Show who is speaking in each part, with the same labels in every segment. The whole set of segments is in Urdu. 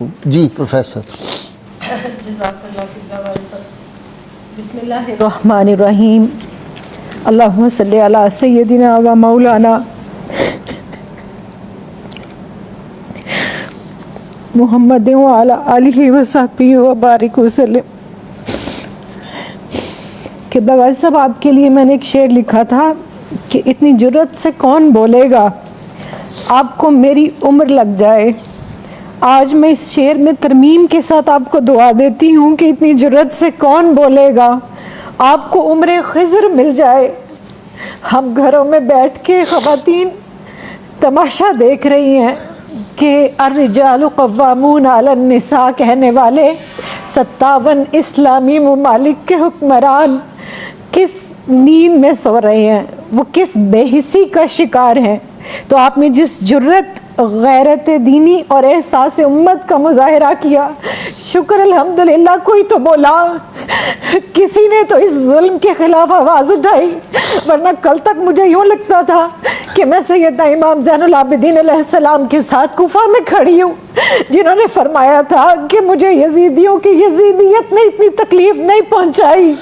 Speaker 1: جی پروفیسر
Speaker 2: بسم اللہ الرحمن الرحیم اللہم صلی علی سیدنا و مولانا محمد و علی آلہ و صحبہ و بارک وسلم۔ کہ بغیر صاحب آپ کے لیے میں نے ایک شعر لکھا تھا کہ اتنی جرت سے کون بولے گا آپ کو میری عمر لگ جائے۔ آج میں اس شعر میں ترمیم کے ساتھ آپ کو دعا دیتی ہوں کہ اتنی جرت سے کون بولے گا آپ کو عمر خضر مل جائے۔ ہم گھروں میں بیٹھ کے خواتین تماشا دیکھ رہی ہیں کہ الرجال قوامون علی النساء کہنے والے 57 اسلامی ممالک کے حکمران کس نیند میں سو رہے ہیں، وہ کس بے حسی کا شکار ہیں۔ تو آپ نے جس جرت، غیرت دینی اور احساس امت کا مظاہرہ کیا، شکر الحمدللہ کوئی تو بولا، کسی نے تو اس ظلم کے خلاف آواز اٹھائی، ورنہ کل تک مجھے یوں لگتا تھا کہ میں سیدنا امام زین العابدین علیہ السلام کے ساتھ کوفہ میں کھڑی ہوں، جنہوں نے فرمایا تھا کہ مجھے یزیدیوں کی یزیدیت نے اتنی تکلیف نہیں پہنچائی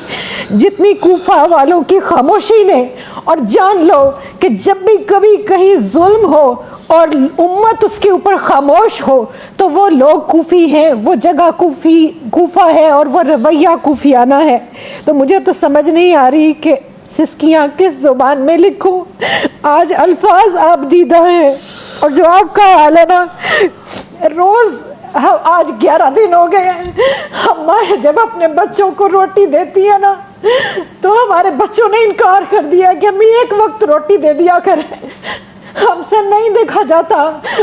Speaker 2: جتنی کوفہ والوں کی خاموشی نے۔ اور جان لو کہ جب بھی کبھی کہیں ظلم ہو اور امت اس کے اوپر خاموش ہو تو وہ لوگ کوفی ہیں، وہ جگہ کوفہ ہے اور وہ رویہ کوفیانہ ہے۔ تو مجھے تو سمجھ نہیں آ رہی کہ سسکیاں کس زبان میں لکھوں۔ آج الفاظ آپ دیدہ ہیں اور جو آپ کا حال ہے نا، روز آج 11 دن ہو گئے ہیں، ہم مائیں جب اپنے بچوں کو روٹی دیتی ہیں نا تو ہمارے بچوں نے انکار کر دیا کہ ہمیں ایک وقت روٹی دے دیا کریں۔ ہم سے نہیں دیکھا جاتا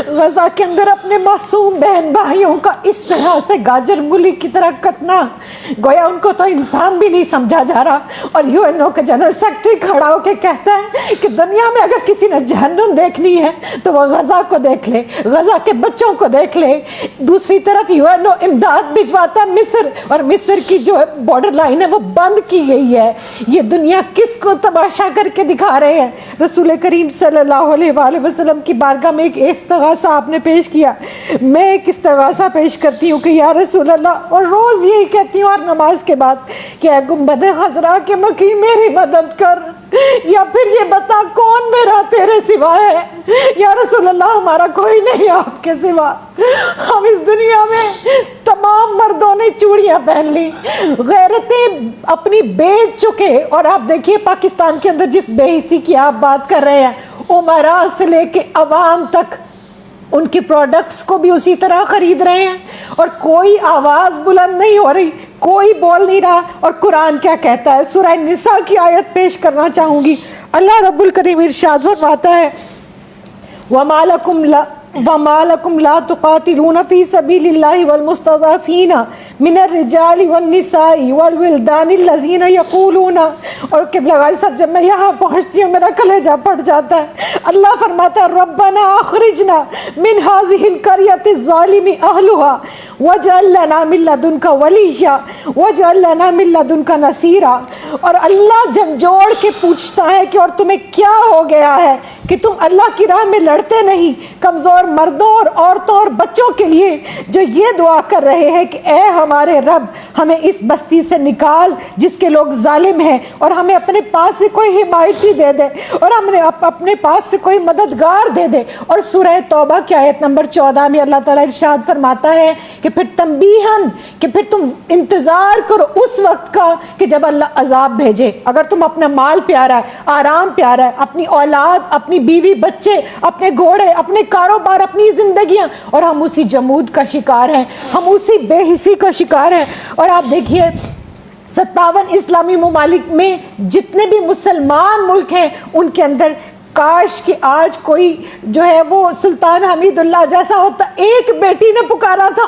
Speaker 2: غزہ کے اندر اپنے معصوم بہن بھائیوں کا اس طرح سے گاجر مولی کی طرح کٹنا، گویا ان کو تو انسان بھی نہیں سمجھا جا رہا۔ اور یو این او کا جنرل سیکرٹری کھڑا ہو کے کہتا ہے کہ دنیا میں اگر کسی نے جہنم دیکھنی ہے تو وہ غزہ کو دیکھ لے، غزہ کے بچوں کو دیکھ لے۔ دوسری طرف یو این او امداد بھجواتا ہے مصر، اور مصر کی جو بارڈر لائن ہے وہ بند کی گئی ہے۔ یہ دنیا کس کو تماشا کر کے دکھا رہے ہیں؟ رسول کریم صلی اللہ علیہ وسلم کی بارگاہ میں ایک استغاثہ آپ نے پیش کیا، میں ایک استغاثہ پیش کرتی ہوں کہ یا رسول اللہ، اور روز یہی کہتی ہوں اور نماز کے بعد کہ اے گنبد خضرا کے مکی میری مدد کر، یا پھر یہ بتا کون میرا تیرے سوا ہے۔ یا رسول اللہ ہمارا کوئی نہیں آپ کے سوا۔ ہم اس دنیا میں تمام مردوں نے چوڑیاں پہن لی، غیرتیں اپنی بیچ چکے، اور آپ دیکھیے پاکستان کے اندر جس بے حسی کی آپ بات کر رہے ہیں، عمراء سے لے کے عوام تک ان کی پروڈکٹس کو بھی اسی طرح خرید رہے ہیں، اور کوئی آواز بلند نہیں ہو رہی، کوئی بول نہیں رہا۔ اور قرآن کیا کہتا ہے؟ سورہ نساء کی آیت پیش کرنا چاہوں گی۔ اللہ رب الکریم ارشاد فرماتا ہے وَمَا لَكُمْ لَا تُقَاتِلُونَ فِي سَبِيلِ اللَّهِ وَالْمُسْتَضْعَفِينَ مِنَ الرِّجَالِ وَالنِّسَاءِ وَالْوِلْدَانِ الَّذِينَ يَقُولُونَ۔ اور قبلہ غازی صاحب جب میں یہاں پہنچتی ہوں میرا کلیجہ پھٹ جاتا ہے۔ اللہ فرماتا ہے رَبَّنَا أَخْرِجْنَا مِنْ هَذِهِ الْقَرْيَةِ الظَّالِمِ أَهْلُهَا وَاجْعَل لَّنَا مِن لَّدُنكَ وَلِيًّا وَاجْعَل لَّنَا مِن لَّدُنكَ نَصِيرًا۔ اور اللہ جھنجھوڑ کے پوچھتا ہے کہ اور تمہیں کیا ہو گیا ہے کہ تم اللہ کی راہ میں لڑتے نہیں؟ کمزور مردوں اور عورتوں اور بچوں کے لیے جو یہ دعا کر رہے ہیں کہ اے ہمارے رب ہمیں اس بستی سے نکال جس کے لوگ ظالم ہیں، اور ہمیں اپنے پاس سے کوئی حمایتی دے دے، اور ہمیں اپنے پاس سے کوئی مددگار دے دے۔ اور سورہ توبہ کی آیت نمبر 14 میں اللہ تعالیٰ ارشاد فرماتا ہے کہ پھر تنبیہاً، کہ پھر تم انتظار کرو اس وقت کا کہ جب اللہ عذاب بھیجے۔ اگر تم اپنا مال پیارا ہے، آرام پیارا ہے، اپنی اولاد، اپنی بیوی بچے، اپنے گھوڑے، اپنے کاروبار، اپنی زندگیاں، اور ہم اسی جمود کا شکار ہیں، ہم اسی بے حسی کا شکار ہیں۔ اور آپ دیکھیے 57 اسلامی ممالک میں جتنے بھی مسلمان ملک ہیں ان کے اندر کاش کہ آج کوئی جو ہے وہ سلطان حمید اللہ جیسا ہوتا۔ ایک بیٹی نے پکارا تھا،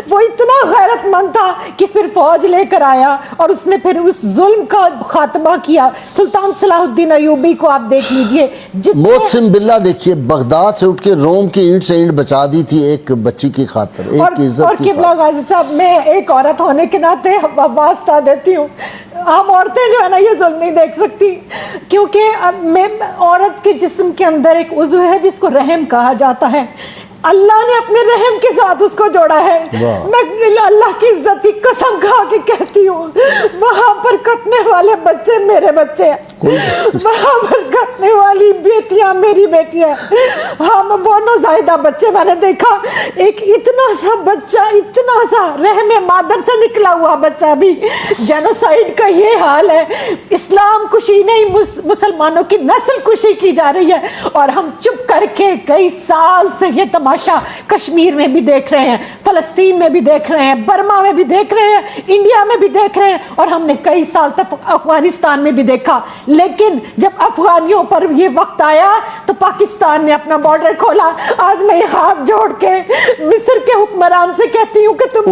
Speaker 2: وہ اتنا غیرت مند تھا کہ پھر فوج لے کر آیا اور اس نے پھر اس ظلم کا خاتمہ کیا۔ سلطان صلاح الدین ایوبی کو آپ دیکھ لیجئے،
Speaker 1: محسن باللہ دیکھیے بغداد سے اٹھ کے روم کی اینٹ سے اینٹ بچا دی تھی ایک بچی کی خاطر، ایک کی عزت کی
Speaker 2: قبلہ غازی صاحب میں ایک عورت ہونے کے ناطے واسطہ دیتی ہوں، ہم عورتیں جو ہے نا یہ ظلم نہیں دیکھ سکتی، کیونکہ عورت کے جسم کے اندر ایک عضو ہے جس کو رحم کہا جاتا ہے۔ اللہ نے اپنے رحم کے ساتھ اس کو جوڑا ہے. میں اللہ کی عزت کی قسم کھا کے کہتی ہوں وہاں پر کٹنے والے بچے میرے بچے ہیں, وہاں پر کٹنے والی بیٹیاں میری بیٹیاں. ہم وہ نوزائیدہ بچے میں نے دیکھا, ایک اتنا سا بچہ, اتنا سا رحم مادر سے نکلا ہوا بچہ بھی. جینوسائیڈ کا یہ حال ہے, اسلام کشی نہیں مسلمانوں کی نسل کشی کی جا رہی ہے, اور ہم چپ کر کے کئی سال سے یہ تماشا کشمیر میں بھی دیکھ رہے ہیں, فلسطین میں بھی دیکھ رہے ہیں, برما میں بھی دیکھ رہے ہیں, انڈیا میں بھی دیکھ رہے ہیں, اور ہم نے کئی سال تک افغانستان میں بھی دیکھا. لیکن جب افغانیوں پر یہ وقت آیا تو پاکستان نے اپنا بارڈر کھولا. آج میں یہ ہاتھ جوڑ کے مصر کے حکمران سے کہتی ہوں کہ تم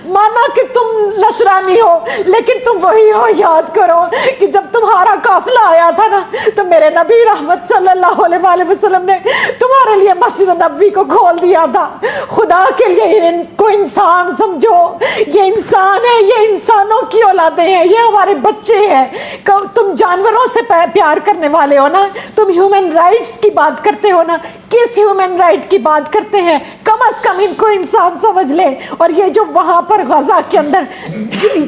Speaker 2: مانا کہ تم نصرانی ہو, لیکن تم وہی ہو. یاد کرو کہ جب تمہارا قافلہ آیا تھا نا تو میرے نبی رحمت صلی اللہ علیہ وسلم نے تمہارے لیے مسجد نبوی کو کھول دیا تھا. خدا کے لیے ان کو انسان سمجھو, یہ انسان ہے, یہ انسانوں کی اولادیں ہیں, یہ ہمارے بچے ہیں. تم جانوروں سے پیار کرنے والے ہو نا, تم ہیومن رائٹس کی بات کرتے ہو نا, کس ہیومن رائٹ کی بات کرتے ہیں؟ کم از کم ان کو انسان سمجھ لے. اور یہ جو وہاں پر غزہ کے اندر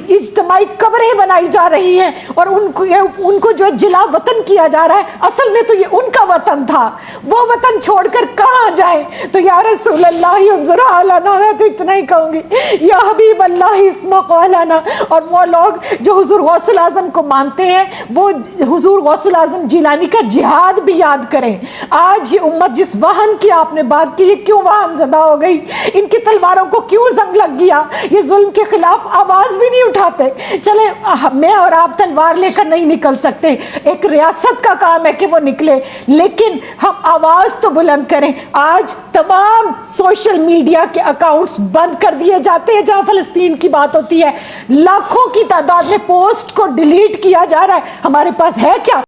Speaker 2: اجتماعی قبریں بنائی جا رہی ہیں اور ان کو جو جلا وطن کیا جا رہا ہے, اصل میں تو یہ ان کا وطن تھا. وہ وطن چھوڑ کر کہاں جائیں؟ تو یا رسول اللہ انظر علینا, میں تو اتنا ہی کہوں گی, یا حبیب اللہ اسمع قولنا. اور وہ لوگ جو حضور غوث الاعظم کو مانتے ہیں وہ حضور غوث الاعظم جیلانی کا جہاد بھی یاد کریں. آج یہ امت جس واہن کی آپ نے بات کی, یہ کیوں واہن زدہ ہو گئی؟ ان کی تلواروں کو کیوں زنگ لگ گیا؟ یہ ظلم کے خلاف آواز بھی نہیں اٹھاتے. چلے میں اور آپ تلوار لے کر نہیں نکل سکتے, ایک ریاست کا کام ہے کہ وہ نکلے, لیکن ہم آواز تو بلند کریں. آج تمام سوشل میڈیا کے اکاؤنٹس بند کر دیے جاتے ہیں جہاں فلسطین کی بات ہوتی ہے. لاکھوں کی تعداد میں پوسٹ کو ڈیلیٹ کیا جا رہا ہے. ہمارے پاس ہے کیا؟